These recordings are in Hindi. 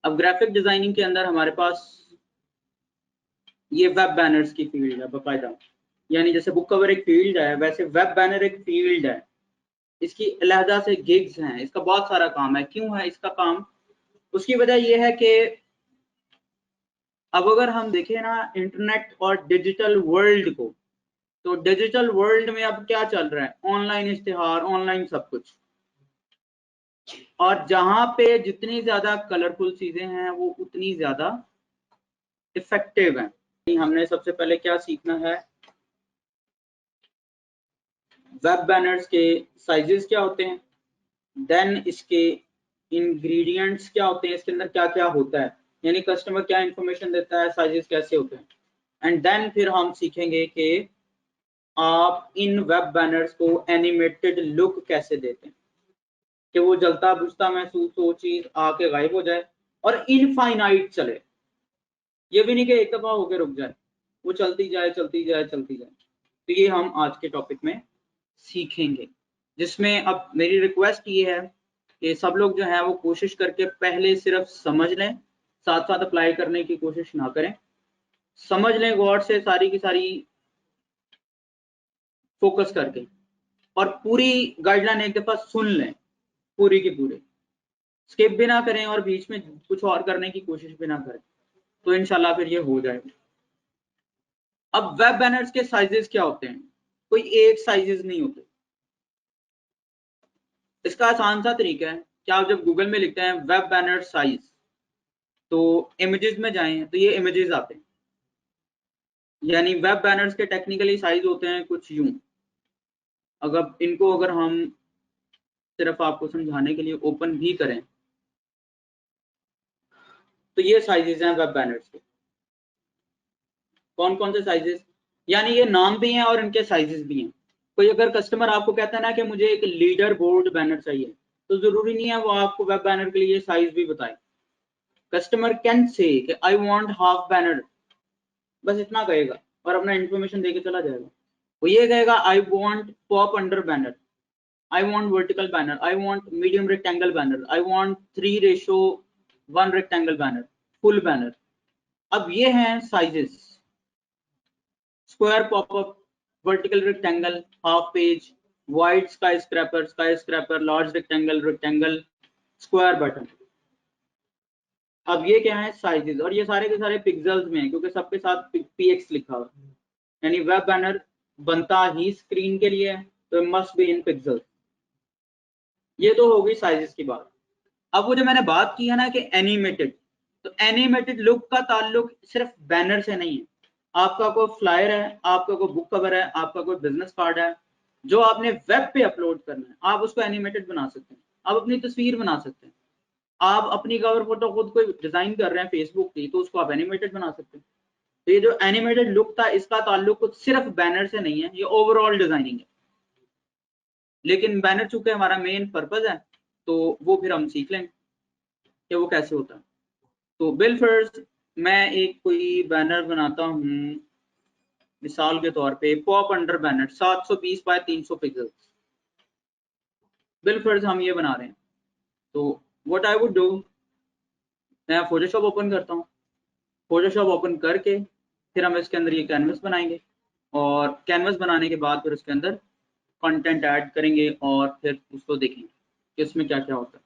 अब ग्राफिक डिजाइनिंग के अंदर हमारे पास ये वेब बैनर्स की फील्ड है बाकायदा, यानी जैसे बुक कवर एक फील्ड है वैसे वेब बैनर एक फील्ड है। इसकी अलहदा से गिग्स हैं, इसका बहुत सारा काम है। क्यों है इसका काम? उसकी वजह यह है कि अब अगर हम देखें ना इंटरनेट और डिजिटल वर्ल्ड को, तो डिजिटल वर्ल्ड में अब क्या चल रहा है? ऑनलाइन इश्तिहार, ऑनलाइन सब कुछ। और जहां पे जितनी ज्यादा कलरफुल चीजें हैं वो उतनी ज्यादा इफेक्टिव हैं। हमने सबसे पहले क्या सीखना है? वेब बैनर्स के साइजेस क्या होते हैं, देन इसके इंग्रेडिएंट्स क्या होते हैं, इसके अंदर क्या क्या होता है, यानी कस्टमर क्या इंफॉर्मेशन देता है, साइजेस कैसे होते हैं। एंड देन फिर हम सीखेंगे कि आप इन वेब बैनर्स को एनिमेटेड लुक कैसे देते हैं कि वो जलता बुझता महसूस हो, चीज आके गायब हो जाए और इनफाइनाइट चले। ये भी नहीं कि एक दफा होके रुक जाए, वो चलती जाए चलती जाए चलती जाए। तो ये हम आज के टॉपिक में सीखेंगे, जिसमें अब मेरी रिक्वेस्ट ये है कि सब लोग जो है वो कोशिश करके पहले सिर्फ समझ लें, साथ साथ अप्लाई करने की कोशिश ना करें। समझ लें गौर से सारी की सारी फोकस करके, और पूरी गाइडलाइन एक दफा सुन लें पूरी की पूरी, स्किप भी ना करें और बीच में कुछ और करने की कोशिश भी ना करें, तो इंशाल्लाह फिर ये हो जाएगा। अब वेब बैनर्स के साइजेस क्या होते हैं? कोई एक साइजेस नहीं होते। इसका आसान सा तरीका है कि आप जब गूगल में लिखते हैं वेब बैनर साइज, तो इमेजेस में जाएं तो ये इमेजेस आते हैं। यानी वेब बैनर्स के टेक्निकली साइज होते हैं कुछ यूं। अगर हम सिर्फ आपको समझाने के लिए ओपन भी करें तो ये साइजेस हैं वेब बैनर्स के। कौन कौन से साइजेस? यानी ये नाम भी हैं और इनके साइजेस भी हैं। कोई अगर कस्टमर आपको कहता है ना कि मुझे एक लीडर बोर्ड बैनर चाहिए, तो जरूरी नहीं है वो आपको वेब बैनर के लिए साइज भी बताए। कस्टमर कैन से कि आई वांट हाफ बैनर, बस इतना कहेगा और अपना इंफॉर्मेशन देके चला जाएगा। वो ये कहेगा I want pop under banner, I want vertical banner, I want medium rectangle banner, I want 3:1 rectangle banner, full banner. अब ये हैं sizes: square popup, vertical rectangle, half page, wide sky scraper, large rectangle, rectangle, square button. अब ये क्या है? साइजेस। और ये सारे के सारे पिक्सेल्स में है क्योंकि सबके साथ px लिखा हुआ है, यानी वेब बैनर बनता ही स्क्रीन के लिए है तो मस्ट बी इन पिक्सेल। ये तो हो गई साइजेस की बात। अब वो जो मैंने बात की है ना कि एनिमेटेड, तो एनिमेटेड लुक का ताल्लुक सिर्फ बैनर से नहीं है। आपका कोई फ्लायर है, आपका कोई बुक कवर है, आपका कोई बिजनेस कार्ड है, जो आपने वेब पे अपलोड करना है, आप उसको एनिमेटेड बना सकते हैं। आप अपनी तस्वीर बना सकते हैं। आप अपनी कवर फोटो खुद कोई डिजाइन कर रहे हैं फेसबुक की, तो उसको आप एनिमेटेड बना सकते हैं। तो ये जो एनिमेटेड लुक था इसका ताल्लुक सिर्फ बैनर से नहीं है, ये ओवरऑल डिजाइनिंग है। लेकिन बैनर चूंकि हमारा मेन पर्पज है तो वो फिर हम सीख लेंगे कि वो कैसे होता है। तो बिल फर्स्ट मैं एक कोई बैनर बनाता हूँ, मिसाल के तौर पे pop under banner 720 by 300 pixel. बिल फर्स्ट हम ये बना रहे हैं, तो व्हाट आई वुड डू, मैं फोटोशॉप ओपन करता हूँ। फोटोशॉप ओपन करके फिर हम इसके अंदर ये कैनवस बनाएंगे, और कैनवस बनाने के बाद फिर उसके अंदर कंटेंट ऐड करेंगे और फिर उसको देखेंगे कि इसमें क्या क्या होता है।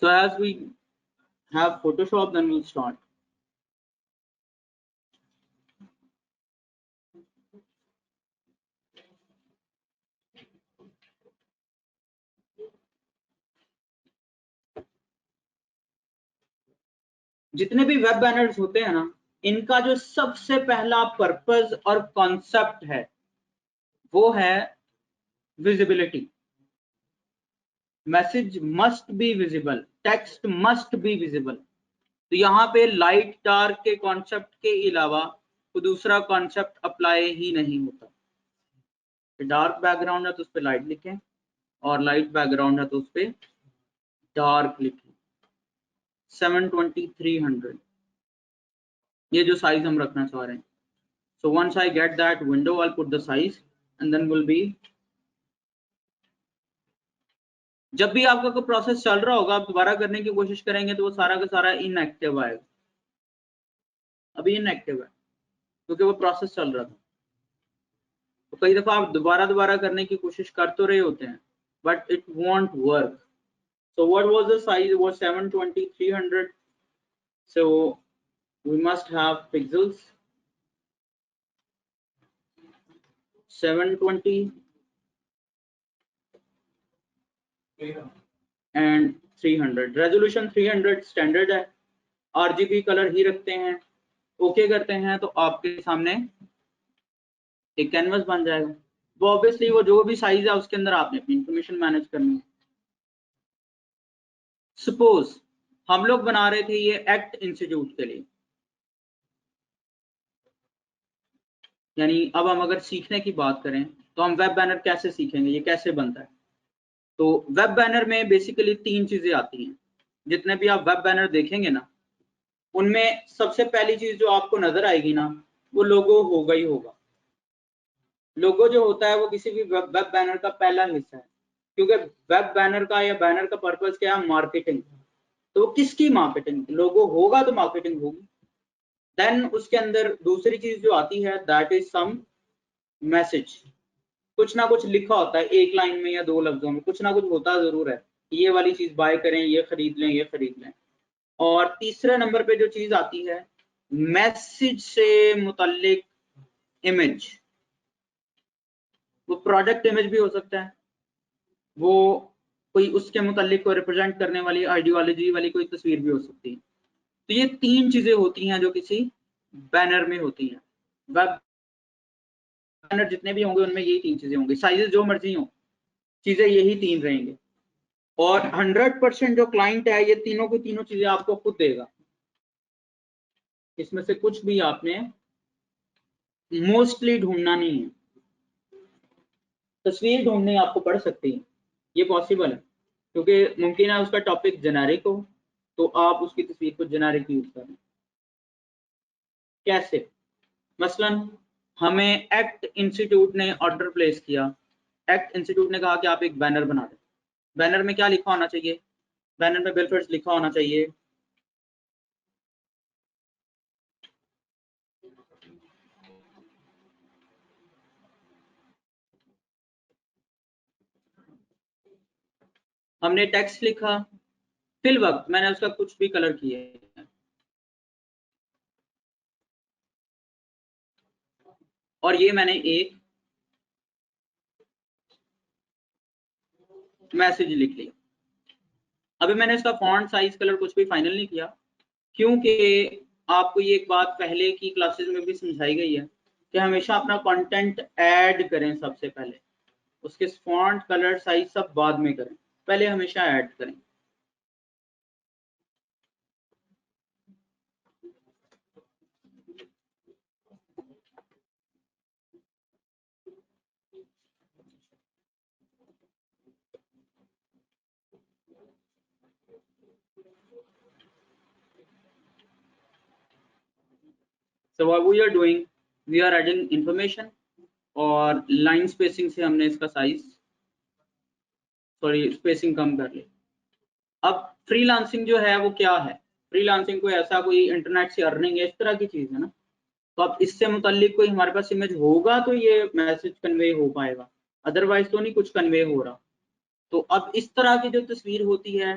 So as we have Photoshop, then we'll start. जितने भी वेब बैनर्स होते हैं ना, इनका जो सबसे पहला पर्पस और कॉन्सेप्ट है वो है visibility. Message must be visible, text must be visible. तो यहाँ पे लाइट डार्क के कॉन्सेप्ट के अलावा कोई दूसरा कॉन्सेप्ट अप्लाई ही नहीं होता। डार्क बैकग्राउंड है तो उस पर लाइट लिखें, और लाइट बैकग्राउंड है तो उस पर डार्क लिखें। 720 300 ये जो साइज हम रखना चाह रहे हैं। So once I get that window I put the size and then will be, जब भी आपका कोई प्रोसेस चल रहा होगा आप दोबारा करने की कोशिश करेंगे तो वो सारा का सारा इनएक्टिव आएगा। अभी इनएक्टिव है क्योंकि वो प्रोसेस चल रहा था। तो कई दफा आप दोबारा करने की कोशिश कर तो रहे होते हैं but it won't work. So what was the size, वो 720 300। So we must have pixels 720 and 300। Resolution 300 standard है। आरजीबी कलर ही रखते हैं। ओके करते हैं तो आपके सामने एक कैनवस बन जाएगा। वो ऑब्वियसली वो जो भी साइज है उसके अंदर आपने अपनी इंफॉर्मेशन मैनेज करनी है। सपोज हम लोग बना रहे थे ये एक्ट इंस्टीट्यूट के लिए, यानी अब हम अगर सीखने की बात करें तो हम वेब बैनर कैसे सीखेंगे, ये कैसे बनता है। तो वेब बैनर में बेसिकली 3 चीजें आती हैं। जितने भी आप वेब बैनर देखेंगे ना, उनमें सबसे पहली चीज जो आपको नजर आएगी ना, वो लोगो होगा ही होगा। लोगो जो होता है वो किसी भी वेब बैनर का पहला हिस्सा है, क्योंकि वेब बैनर का या बैनर का पर्पस क्या है, मार्केटिंग। तो वो किसकी मार्केटिंग, लोगो होगा तो मार्केटिंग होगी। देन उसके अंदर दूसरी चीज जो आती है दैट इज सम मैसेज। कुछ ना कुछ लिखा होता है, एक लाइन में या 2 लफ्जों में कुछ ना कुछ होता जरूर है, ये वाली चीज बाय करें, ये खरीद लें, ये खरीद लें। और तीसरे नंबर पे जो चीज आती है मैसेज से मुताल्लिक इमेज। वो प्रोडक्ट इमेज भी हो सकता है, वो कोई उसके मुताल्लिक को रिप्रेजेंट करने वाली आइडियोलॉजी वाली कोई तस्वीर भी हो सकती है। तो ये 3 चीजें होती हैं जो किसी बैनर में होती हैं। वेब बैनर जितने भी होंगे उनमें यही 3 चीजें होंगी, साइजेस जो मर्जी हो, चीजें यही 3 रहेंगे। और 100% जो क्लाइंट है ये तीनों की तीनों चीजें आपको खुद देगा। इसमें से कुछ भी आपने मोस्टली ढूंढना नहीं है। तस्वीर ढूंढनी आपको पड़ सकती है, ये पॉसिबल है, क्योंकि मुमकिन है उसका टॉपिक जेनेरिक हो तो आप उसकी तस्वीर को जेनेरिक यूज करें। कैसे? मसलन हमें एक्ट इंस्टीट्यूट ने ऑर्डर प्लेस किया। एक्ट इंस्टीट्यूट ने कहा कि आप एक बैनर बना दें। बैनर में क्या लिखा होना चाहिए? बैनर में बेनिफिट्स लिखा होना चाहिए। हमने टेक्स्ट लिखा, फिल वक्त मैंने उसका कुछ भी कलर किया, और ये मैंने एक मैसेज लिख लिया। अभी मैंने इसका फॉन्ट साइज कलर कुछ भी फाइनल नहीं किया, क्योंकि आपको ये एक बात पहले की क्लासेस में भी समझाई गई है कि हमेशा अपना कंटेंट ऐड करें सबसे पहले, उसके फॉन्ट कलर साइज सब बाद में करें, पहले हमेशा ऐड करें। So what we are doing, we are adding information, और लाइन स्पेसिंग से हमने इसका साइज स्पेसिंग कम कर ली। अब फ्रीलांसिंग जो है वो क्या है? फ्रीलांसिंग कोई ऐसा कोई इंटरनेट से अर्निंग है, इस तरह की चीज है ना। तो अब इससे मुताल्लिक कोई हमारे पास इमेज होगा तो ये मैसेज कन्वे हो पाएगा, अदरवाइज तो नहीं कुछ कन्वे हो रहा। तो अब इस तरह की जो तस्वीर होती है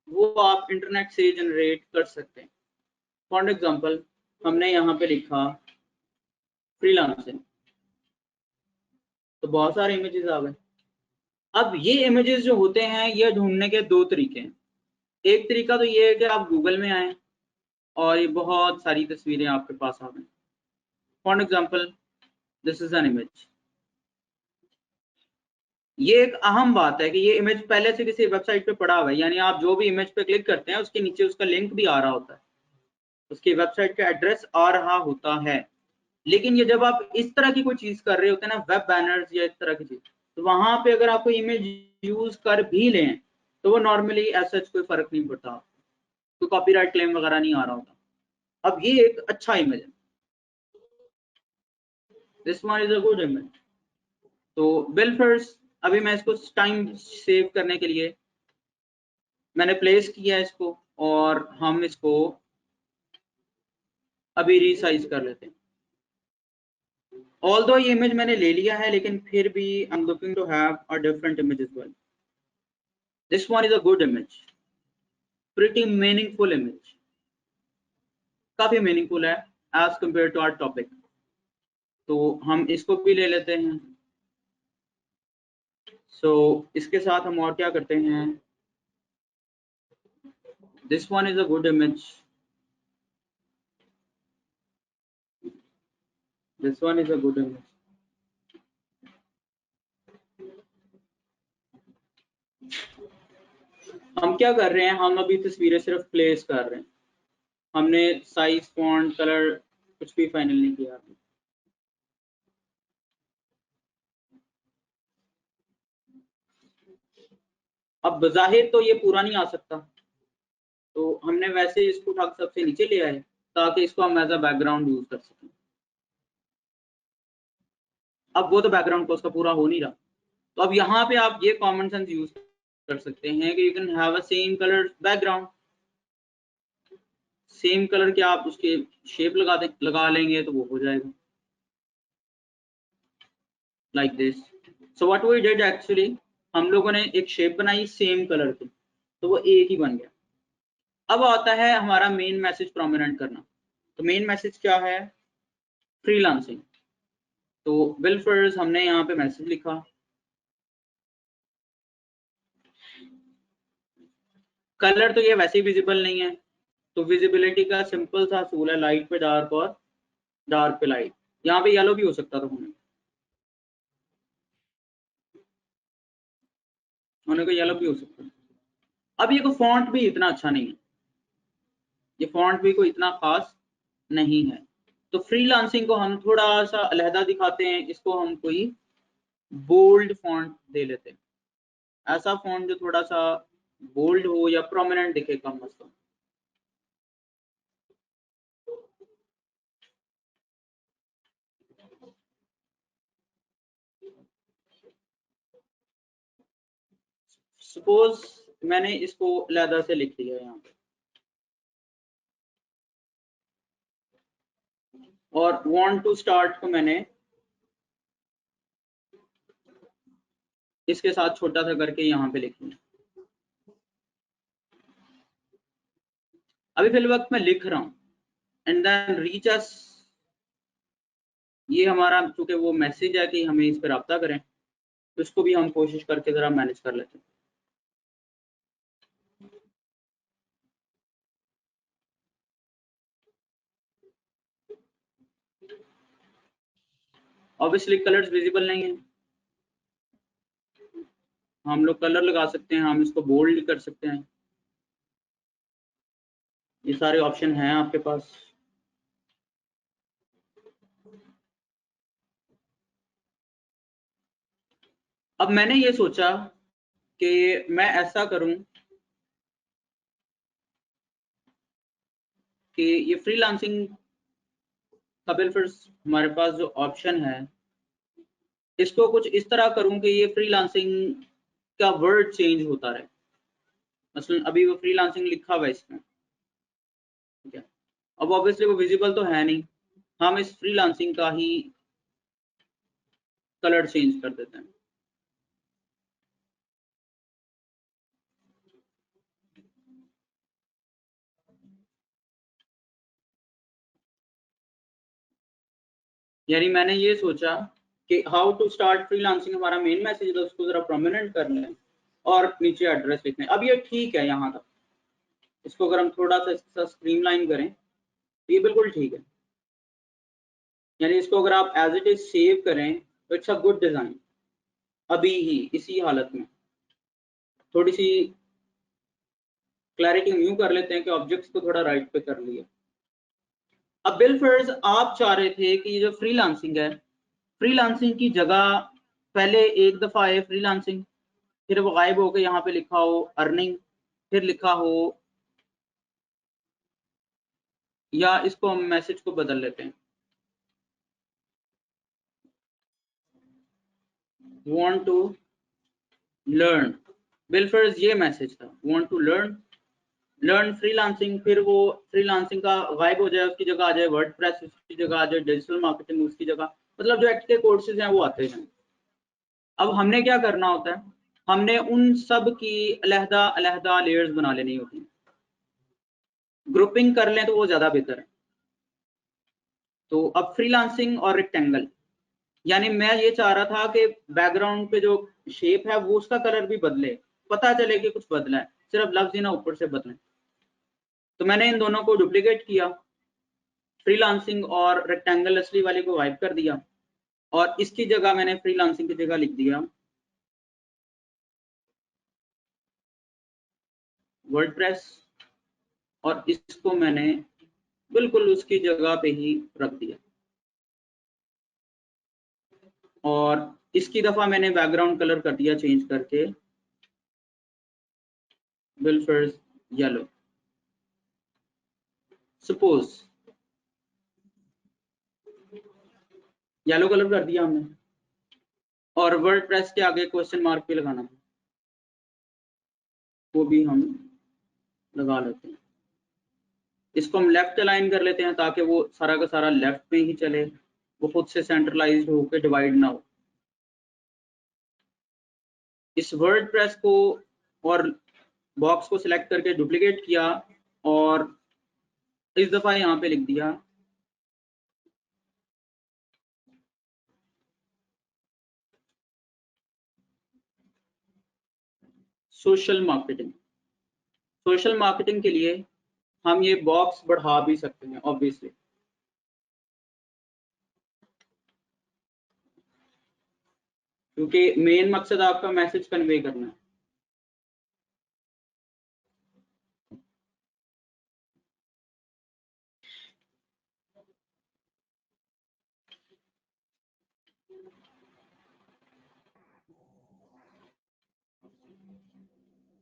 वो आप इंटरनेट से जनरेट कर सकते हैं। फॉर एग्जांपल हमने यहाँ पे लिखा फ्रीलांसिंग, तो बहुत सारे इमेजेस आ गए। अब ये इमेजेस जो होते हैं ये ढूंढने के 2 तरीके हैं। एक तरीका तो ये है कि आप गूगल में आए, और ये बहुत सारी तस्वीरें आपके पास आ गई। For example this is an image. ये एक अहम बात है कि ये इमेज पहले से किसी वेबसाइट पे पड़ा हुआ है, यानी आप जो भी इमेज पे क्लिक करते हैं उसके नीचे उसका लिंक भी आ रहा होता है, उसकी वेबसाइट का एड्रेस आ रहा होता है। लेकिन ये जब आप इस तरह की कोई चीज कर रहे होते हैं ना, वेब बैनर्स या इस तरह की चीज, तो वहां पे अगर आप कोई इमेज यूज कर भी लें तो वो नॉर्मली ऐसा कोई फर्क नहीं पड़ता, तो कॉपीराइट क्लेम वगैरह नहीं आ रहा होता। अब ये एक अच्छा इमेज है, this one is a good image. तो बिल फर्स्ट, अभी मैं इसको टाइम सेव करने के लिए मैंने प्लेस किया है इसको, और हम इसको अभी रीसाइज कर लेते हैं। ऑल्दो ये इमेज मैंने ले लिया है, लेकिन फिर भी I am looking to have a different image as well. This one is a good image, pretty meaningful image, काफी मीनिंगफुल है as compare to our topic. तो हम इसको भी ले लेते हैं। सो इसके साथ हम और क्या करते हैं, this one is a good image, this one is a good image. हम क्या कर रहे हैं, हम अभी तस्वीरें सिर्फ प्लेस कर रहे हैं, हमने साइज फॉन्ट कलर कुछ भी फाइनल नहीं किया। अब बज़ाहिर तो ये पूरा नहीं आ सकता, तो हमने वैसे इसको उठा सबसे नीचे ले आए ताकि इसको हम एज अ बैकग्राउंड यूज कर सकें। अब वो तो बैकग्राउंड को उसका पूरा हो नहीं रहा, तो अब यहाँ पे आप ये कॉमन सेंस यूज कर सकते हैं कि you can have a same colour background. Same colour के आप उसके शेप लगा लेंगे तो वो हो जाएगा like this. So what we did actually, हम लोगों ने एक शेप बनाई सेम कलर की, तो वो एक ही बन गया। अब आता है हमारा मेन मैसेज प्रोमिनेंट करना। तो मेन मैसेज क्या है, फ्रीलांसिंग। तो बिल फर्स्ट हमने यहाँ पे मैसेज लिखा, कलर तो ये वैसे ही विजिबल नहीं है, तो विजिबिलिटी का सिंपल सा असूल है, लाइट पे डार्क और डार्क पे लाइट। यहाँ पे येलो भी हो सकता था, होने को येलो भी हो सकता है। अब ये को फॉन्ट भी इतना अच्छा नहीं है, ये फॉन्ट भी कोई इतना खास नहीं है, तो फ्रीलांसिंग को हम थोड़ा सा अलहदा दिखाते हैं, इसको हम कोई बोल्ड फॉन्ट दे लेते हैं, ऐसा फॉन्ट जो थोड़ा सा बोल्ड हो या प्रोमिनेंट दिखे कम अज कम। सपोज मैंने इसको अलहदा से लिख दिया यहाँ पे, और वांट टू स्टार्ट को मैंने इसके साथ छोटा सा करके यहाँ पे लिख लिया। अभी फिल वक्त मैं लिख रहा हूँ, एंड देन रीच अस, ये हमारा चूंकि वो मैसेज है कि हमें इस पर रब्ता करें, तो इसको भी हम कोशिश करके जरा मैनेज कर लेते हैं। ऑब्वियसली कलर्स विजिबल नहीं है, हम लोग कलर लगा सकते हैं, हम इसको बोल्ड कर सकते हैं, ये सारे ऑप्शन हैं आपके पास। अब मैंने ये सोचा कि मैं ऐसा करूं कि ये फ्रीलांसिंग का बिल फिर हमारे पास जो ऑप्शन है, इसको कुछ इस तरह करूं कि ये फ्रीलांसिंग का वर्ड चेंज होता रहे। मसलन अभी वो फ्रीलांसिंग लिखा हुआ है इसमें, ठीक है, अब ऑब्वियसली वो विजिबल तो है नहीं, हम इस फ्रीलांसिंग का ही कलर चेंज कर देते हैं। यानी मैंने ये सोचा कि हाउ टू स्टार्ट फ्रीलांसिंग हमारा मेन मैसेज है, उसको जरा प्रोमिनेंट कर लें और नीचे एड्रेस लिखें। अब ये ठीक है यहाँ तक, इसको अगर हम थोड़ा सा स्ट्रीमलाइन करें ये बिल्कुल ठीक है, यानी इसको अगर आप एज इट इज सेव करें तो इट्स अ गुड डिजाइन। अभी ही इसी हालत में थोड़ी सी क्लैरिटी यूं कर लेते हैं कि ऑब्जेक्ट्स को थोड़ा राइट पे कर लिया। अब बिलफर्ज आप चाह रहे थे कि जो फ्रीलांसिंग है, फ्रीलांसिंग की जगह पहले एक दफा आए फ्रीलांसिंग, फिर वो गायब हो के यहाँ पे लिखा हो अर्निंग, फिर लिखा हो, या इसको हम मैसेज को बदल लेते हैं, वांट टू लर्न। बिलफर्ज ये मैसेज था, वांट टू लर्न फ्रीलांसिंग, फिर वो फ्रीलांसिंग का गायब हो जाए, उसकी जगह आ जाए वर्डप्रेस, उसकी जगह आ जाए डिजिटल मार्केटिंग, उसकी जगह मतलब जो एक्ट के कोर्सेज हैं वो आते हैं। अब हमने क्या करना होता है, हमने उन सब की अलहदा अलहदा लेयर्स बना लेनी होती है, ग्रुपिंग कर लें तो वो ज्यादा बेहतर है। तो अब फ्रीलांसिंग और रेक्टेंगल, यानी मैं ये चाह रहा था कि बैकग्राउंड पे जो शेप है वो उसका कलर भी बदले, पता चले कि कुछ बदला है, सिर्फ लफ्ज ही ना ऊपर से बदले। तो मैंने इन दोनों को डुप्लीकेट किया, फ्रीलांसिंग और रेक्टेंगल असली वाले को वाइप कर दिया, और इसकी जगह मैंने फ्रीलांसिंग की जगह लिख दिया वर्डप्रेस, और इसको मैंने बिल्कुल उसकी जगह पे ही रख दिया, और इसकी दफा मैंने बैकग्राउंड कलर कर दिया चेंज करके बिलफर्स येलो, सपोज येलो कलर कर दिया हमने, और वर्डप्रेस के आगे क्वेश्चन मार्क भी लगाना है, वो भी हम लगा लेते हैं। इसको हम लेफ्ट अलाइन कर लेते हैं ताकि वो सारा का सारा लेफ्ट में ही चले, वो खुद से सेंट्रलाइज्ड होकर डिवाइड ना हो। इस वर्डप्रेस को और बॉक्स को सिलेक्ट करके डुप्लीकेट किया, और इस दफा यहाँ पे लिख दिया सोशल मार्केटिंग। सोशल मार्केटिंग के लिए हम ये बॉक्स बढ़ा भी सकते हैं ऑब्वियसली, क्योंकि मेन मकसद आपका मैसेज कन्वे करना है।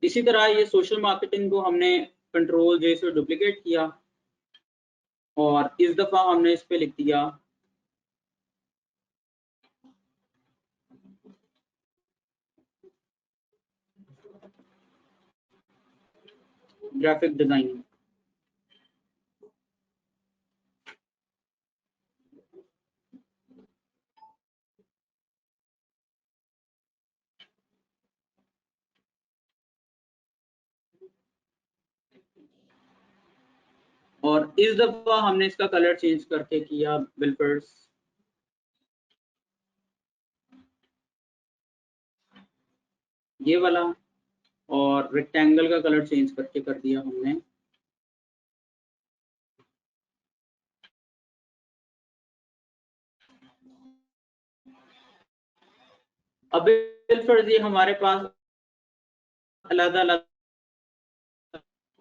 इसी तरह ये सोशल मार्केटिंग को हमने कंट्रोल जे से डुप्लीकेट किया, और इस दफा हमने इस पे लिख दिया ग्राफिक डिजाइनिंग। और इस दफा हमने इसका कलर चेंज करके किया बिलफर्स ये वाला, और रेक्टेंगल का कलर चेंज करके कर दिया हमने अब बिलफर्स ये हमारे पास अलग अलग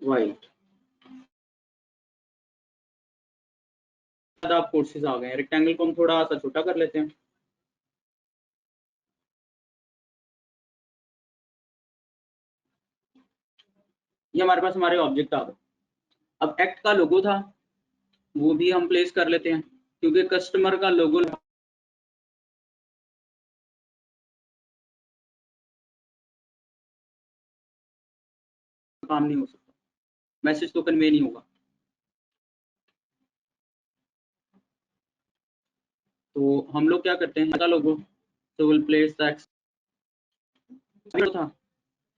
वाइट आप कोर्सेज आ गए हैं। रेक्टेंगल को हम थोड़ा सा छोटा कर लेते हैं, ये हमारे पास हमारे ऑब्जेक्ट आ गए। अब एक्ट का लोगो था वो भी हम प्लेस कर लेते हैं, क्योंकि कस्टमर का लोगो काम नहीं हो सकता, मैसेज तो कन्वे नहीं होगा। तो हम लोग क्या करते हैं, लोगो तो विल प्लेस दैट था,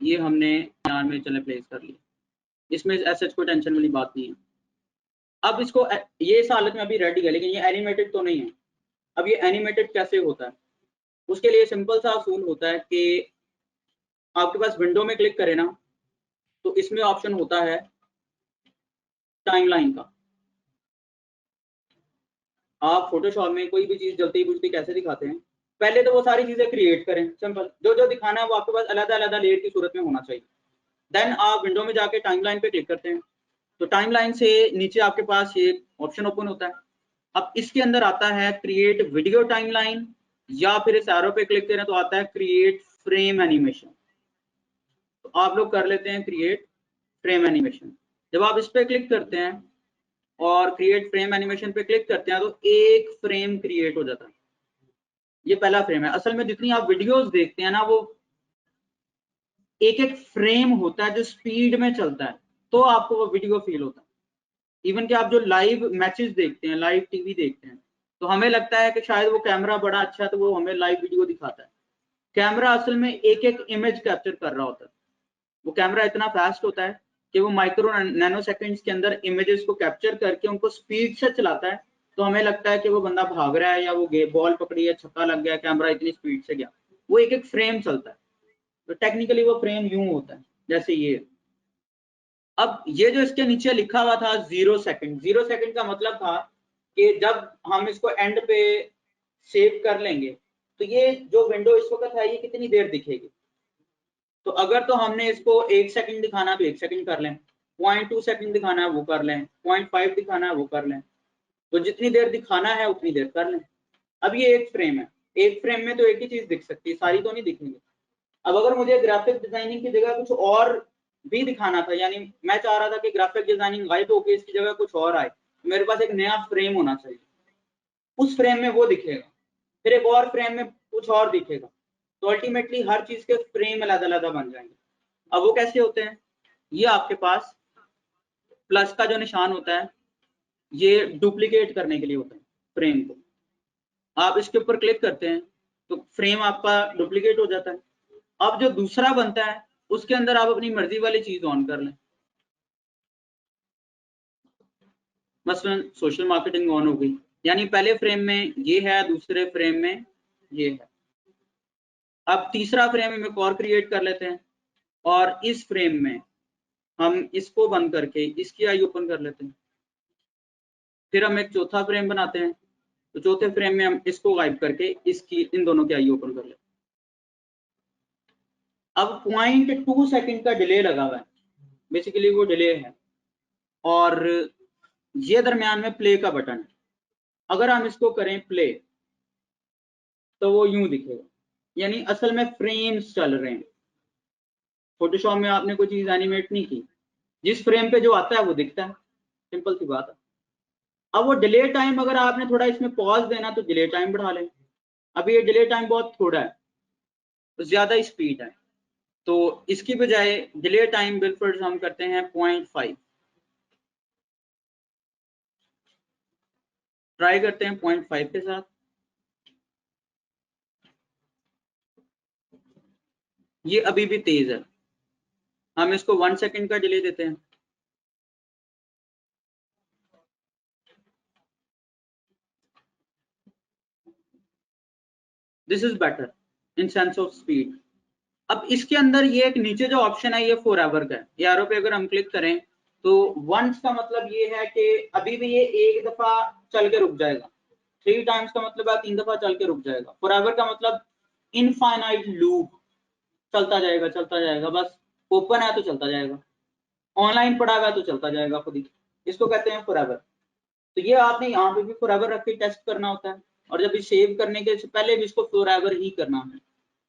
ये हमने यहाँ में चले प्लेस कर लिया, इसमें ऐसे कोई टेंशन वाली बात नहीं है। अब इसको ये इस हालत में अभी रेडी है, लेकिन ये एनिमेटेड तो नहीं है। अब ये एनिमेटेड कैसे होता है, उसके लिए सिंपल सा असूल होता है कि आपके पास विंडो में क्लिक करें ना, तो इसमें ऑप्शन होता है टाइमलाइन का। आप फोटोशॉप में कोई भी चीज जलती बुझती कैसे दिखाते हैं, पहले तो वो सारी चीजें क्रिएट करें, सिंपल, जो जो दिखाना है वो आपके पास अलग अलग लेयर की सूरत में होना चाहिए। देन आप विंडो में जाके टाइमलाइन पे क्लिक करते हैं, तो टाइमलाइन से नीचे आपके पास ये ऑप्शन ओपन होता है। अब इसके अंदर आता है क्रिएट वीडियो टाइमलाइन, या फिर इस एरो पे क्लिक करें तो आता है क्रिएट फ्रेम एनिमेशन। तो आप लोग कर लेते हैं क्रिएट फ्रेम एनिमेशन। जब आप इस पे क्लिक करते हैं और क्रिएट फ्रेम एनिमेशन पे क्लिक करते हैं तो एक फ्रेम क्रिएट हो जाता है। ये पहला फ्रेम है। असल में जितनी आप वीडियोस देखते हैं ना, वो एक एक फ्रेम होता है जो स्पीड में चलता है, तो आपको वो वीडियो फील होता है। इवन कि आप जो लाइव मैचेस देखते हैं, लाइव टीवी देखते हैं, तो हमें लगता है कि शायद वो कैमरा बड़ा अच्छा है तो वो हमें लाइव वीडियो दिखाता है। कैमरा असल में एक एक इमेज कैप्चर कर रहा होता है। वो कैमरा इतना फास्ट होता है कि वो माइक्रो नैनो सेकेंड्स के अंदर इमेजेस को कैप्चर करके उनको स्पीड से चलाता है, तो हमें लगता है कि वो बंदा भाग रहा है या वो बॉल पकड़ी है, छक्का लग गया, कैमरा इतनी स्पीड से गया। वो एक एक फ्रेम चलता है। तो टेक्निकली वो फ्रेम यूं होता है जैसे ये। अब ये जो इसके नीचे लिखा हुआ था 0 सेकंड, 0 सेकंड का मतलब था कि जब हम इसको एंड पे सेव कर लेंगे तो ये जो विंडो इस वक्त है ये कितनी देर दिखेगी। तो अगर तो हमने इसको 1 सेकंड दिखाना तो 1 सेकंड कर लें, 0.2 सेकंड दिखाना है वो कर लें, 0.5 दिखाना है वो कर लें, तो जितनी देर दिखाना है उतनी देर कर लें। अब ये एक फ्रेम है, एक फ्रेम में तो एक ही चीज दिख सकती है, सारी तो नहीं दिखेंगी। अब अगर मुझे ग्राफिक डिजाइनिंग की जगह कुछ और भी दिखाना था, यानी मैं चाह रहा था कि ग्राफिक डिजाइनिंग गायब होकर इसकी जगह कुछ और आए, मेरे पास एक नया फ्रेम होना चाहिए, उस फ्रेम में वो दिखेगा, फिर एक और फ्रेम में कुछ और दिखेगा, तो अल्टीमेटली हर चीज के फ्रेम अलग अलग बन जाएंगे। अब वो कैसे होते हैं, ये आपके पास प्लस का जो निशान होता है ये डुप्लीकेट करने के लिए होता है फ्रेम को। आप इसके ऊपर क्लिक करते हैं तो फ्रेम आपका डुप्लीकेट हो जाता है। अब जो दूसरा बनता है उसके अंदर आप अपनी मर्जी वाली चीज ऑन कर लें, मसलन सोशल मार्केटिंग ऑन हो गई, यानी पहले फ्रेम में ये है, दूसरे फ्रेम में ये है। अब तीसरा फ्रेम हम एक और क्रिएट कर लेते हैं और इस फ्रेम में हम इसको बंद करके इसकी आई ओपन कर लेते हैं। फिर हम एक चौथा फ्रेम बनाते हैं, तो चौथे फ्रेम में हम इसको गायब करके इसकी इन दोनों की आई ओपन कर लेते हैं। अब 0.2 सेकंड का डिले लगा हुआ है, बेसिकली वो डिले है, और ये दरमियान में प्ले का बटन है। अगर हम इसको करें प्ले तो वो यूं दिखेगा, यानी असल में फ्रेम्स चल रहे हैं। फोटोशॉप में आपने कोई चीज एनिमेट नहीं की, जिस फ्रेम पे जो आता है वो दिखता है, सिंपल सी बात है। अब वो डिले टाइम अगर आपने थोड़ा इसमें पॉज देना तो डिले टाइम बढ़ा लें। अभी ये डिले टाइम बहुत थोड़ा है तो ज्यादा ही स्पीड है, तो इसकी बजाय डिले टाइम बिल्कुल हम करते हैं 0.5। ट्राई करते हैं 0.5 के साथ। ये अभी भी तेज है, हम इसको 1 सेकंड का डिले देते हैं। This is better in sense of speed. अब इसके अंदर ये एक नीचे जो ऑप्शन है ये फॉरएवर का है, एरो पे अगर हम क्लिक करें तो वंस का मतलब ये है कि अभी भी ये एक दफा चल के रुक जाएगा, 3 टाइम्स का मतलब है 3 दफा चल के रुक जाएगा, फॉरएवर का मतलब इनफाइनाइट लूप, चलता जाएगा, बस ओपन है तो चलता जाएगा, ऑनलाइन पड़ा हुआ है तो चलता जाएगा खुद ही, इसको कहते हैं फॉरएवर। तो ये आपने यहाँ पे भी फॉरएवर रख के टेस्ट करना होता है, और जब सेव करने के पहले भी इसको फॉरएवर ही करना है।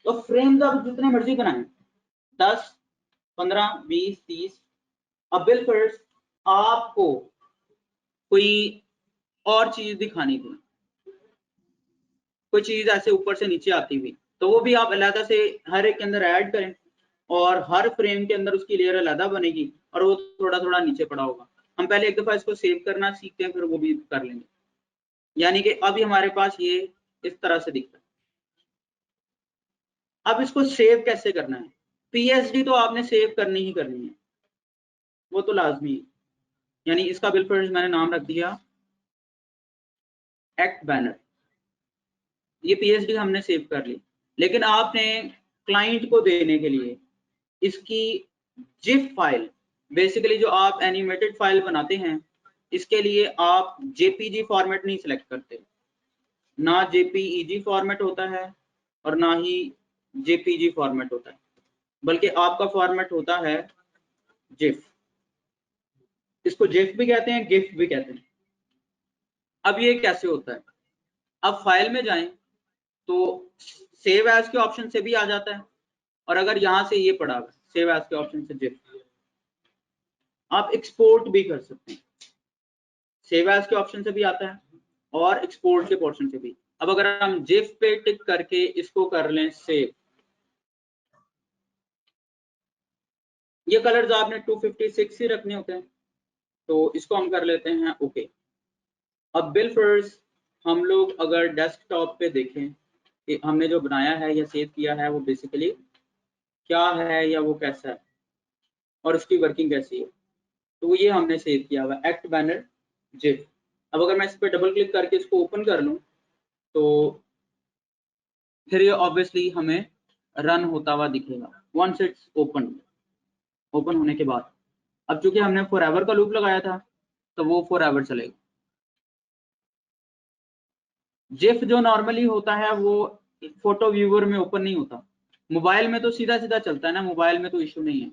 तो फ्रेम्स आप जितने मर्जी बनाएं, 10, 15, 20, 30। अब बिल्कुल आपको कोई और चीज दिखानी थी, कोई चीज ऐसे ऊपर से नीचे आती हुई, तो वो भी आप अलग से हर एक के अंदर ऐड करें, और हर फ्रेम के अंदर उसकी लेयर अलग बनेगी और वो थोड़ा थोड़ा नीचे पड़ा होगा। हम पहले एक दफा इसको सेव करना सीखते हैं, फिर वो भी कर लेंगे। यानी कि अभी हमारे पास ये इस तरह से दिखता है। अब इसको सेव कैसे करना है, पीएसडी तो आपने सेव करनी ही करनी है, वो तो लाजमी है। यानी इसका बिल्कुल मैंने नाम रख दिया एक्ट बैनर। ये पीएसडी हमने सेव कर ली, लेकिन आपने क्लाइंट को देने के लिए इसकी जिफ फाइल, बेसिकली जो आप एनिमेटेड फाइल बनाते हैं इसके लिए आप जेपीजी फॉर्मेट नहीं सिलेक्ट करते, ना जेपीईजी फॉर्मेट होता है और ना ही जेपीजी फॉर्मेट होता है, बल्कि आपका फॉर्मेट होता है जिफ। इसको जिफ भी कहते हैं, गिफ भी कहते हैं। अब ये कैसे होता है, अब फाइल में जाएं तो सेव एज के ऑप्शन से भी आ जाता है, और अगर यहां से ये पड़ा हुआ सेव एज के ऑप्शन से जिफ, आप एक्सपोर्ट भी कर सकते हैं। सेव एज के ऑप्शन से भी आता है और एक्सपोर्ट के पोर्शन से भी। अब अगर हम जिफ पे टिक करके इसको कर लें सेव, ये कलर्स आपने 256 ही रखने होते हैं, तो इसको हम कर लेते हैं ओके। अब बिल फर्स्ट हम लोग अगर डेस्कटॉप पे देखें कि हमने जो बनाया है या सेव किया है वो बेसिकली क्या है या वो कैसा है और उसकी वर्किंग कैसी है, तो ये हमने सेव किया हुआ एक्ट बैनर जिफ। अब अगर मैं इस पर डबल क्लिक करके इसको ओपन कर लूं तो फिर ये ऑब्वियसली हमें रन होता हुआ दिखेगा वंस इट्स ओपन होने के बाद। अब चूंकि हमने फॉरएवर का लूप लगाया था तो वो फॉरएवर चलेगा। जिफ जो नॉर्मली होता है वो फोटो व्यूअर में ओपन नहीं होता, मोबाइल में तो सीधा सीधा चलता है ना, मोबाइल में तो इश्यू नहीं है।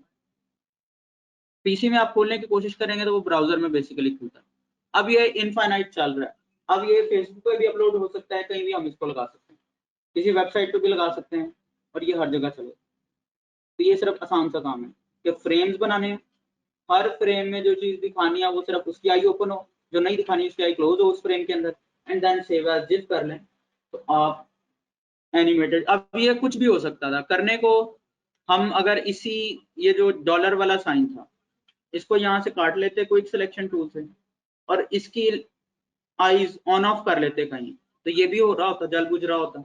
पीसी में आप खोलने की कोशिश करेंगे तो वो ब्राउजर में बेसिकली खुलता है। अब ये इनफाइनाइट चल रहा है, अब ये फेसबुक पे भी अपलोड हो सकता है, कहीं भी हम इसको लगा सकते हैं, किसी वेबसाइट पे भी लगा सकते हैं और ये हर जगह चलेगा। तो ये सिर्फ आसान सा काम है कि फ्रेम्स बनाने हैं, हर फ्रेम में जो चीज दिखानी है वो सिर्फ उसकी आई ओपन हो, जो नहीं दिखानी उसकी आई क्लोज हो उस फ्रेम के अंदर, and then save as GIF कर लें तो आप एनिमेटेड। अब ये कुछ भी हो सकता था करने को, हम अगर इसी ये जो डॉलर वाला साइन था इसको यहाँ से काट लेते क्विक सिलेक्शन टूल से और इसकी आईज ऑन ऑफ कर लेते कहीं, तो ये भी हो रहा होता, जल बुझ रहा होता,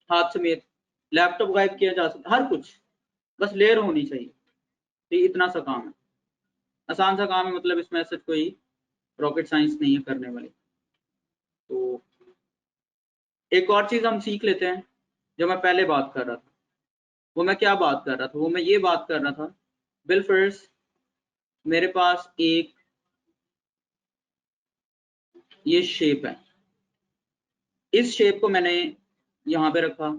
हाथ समेत लैपटॉप गायब किया जा सकता, हर कुछ, बस लेयर होनी चाहिए। तो इतना सा काम है, आसान सा काम है, मतलब इसमें ऐसा कोई रॉकेट साइंस नहीं है करने वाली। तो एक और चीज हम सीख लेते हैं, जो मैं पहले बात कर रहा था, वो मैं क्या बात कर रहा था, वो मैं ये बात कर रहा था बिल फर्स्ट मेरे पास एक ये शेप है, इस शेप को मैंने यहाँ पे रखा,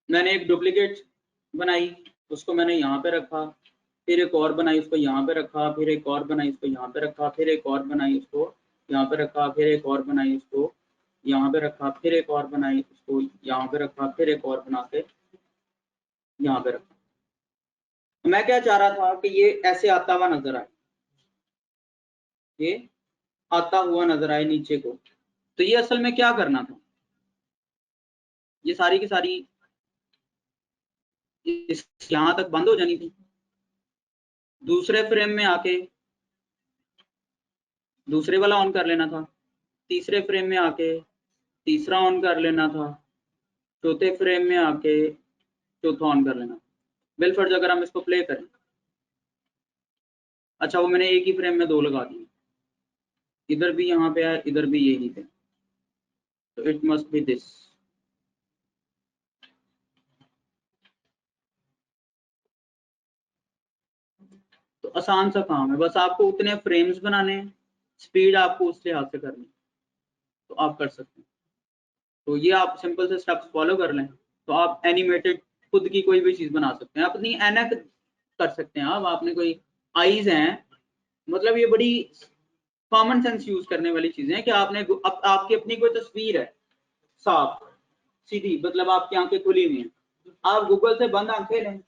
मैंने एक डुप्लीकेट बनाई उसको मैंने यहाँ पे रखा, फिर एक और बनाई उसको यहाँ पे रखा, फिर एक और बनाई उसको यहाँ पे रखा, फिर एक और बनाई उसको यहाँ पे रखा, फिर एक और बनाई उसको यहाँ पे रखा, फिर एक और बनाई उसको यहाँ पे रखा, फिर एक और बना के यहाँ पे रखा। मैं क्या चाह रहा था कि ये ऐसे आता हुआ नजर आए, ये आता हुआ नजर आए नीचे को। तो ये असल में क्या करना था, ये सारी की सारी इस यहाँ तक बंद हो जानी थी, दूसरे फ्रेम में आके दूसरे वाला ऑन कर लेना था, तीसरे फ्रेम में आके तीसरा ऑन कर लेना था, चौथे फ्रेम में आके चौथा ऑन कर लेना। बिल फर्ज अगर हम इसको प्ले करें, अच्छा वो मैंने एक ही फ्रेम में दो लगा दिए, इधर भी यहाँ पे है इधर भी यही थे, तो इट मस्ट बी दिस। तो आसान सा काम है, बस आपको उतने फ्रेम्स बनाने हैं, स्पीड आपको उस लिहाज से करनी, तो आप कर सकते हैं। तो ये आप सिंपल से स्टेप्स फॉलो कर लें तो आप एनिमेटेड खुद की कोई भी चीज बना सकते हैं, अपनी एनक कर सकते हैं आप, आपने कोई आईज हैं, मतलब ये बड़ी कॉमन सेंस यूज करने वाली चीजें हैं कि आपने आपकी अपनी कोई तस्वीर है साफ सीधी, मतलब आपकी आंखें खुली हुई हैं, आप गूगल से बंद आंखें लें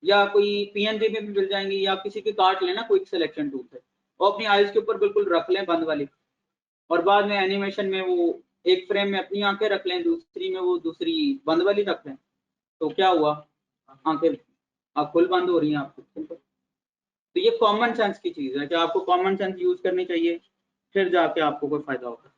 या कोई पीएनजी में भी मिल जाएंगी या किसी की काट लेना क्विक सिलेक्शन टूल से, और अपनी आईज के ऊपर बिल्कुल रख लें बंद वाली, और बाद में एनिमेशन में वो एक फ्रेम में अपनी आंखें रख लें, दूसरी में वो दूसरी बंद वाली रख लें, तो क्या हुआ, आंखें आप खुल बंद हो रही हैं आपको। तो ये कॉमन सेंस की चीज है कि आपको कॉमन सेंस यूज करनी चाहिए, फिर जाके आपको कोई फायदा होगा।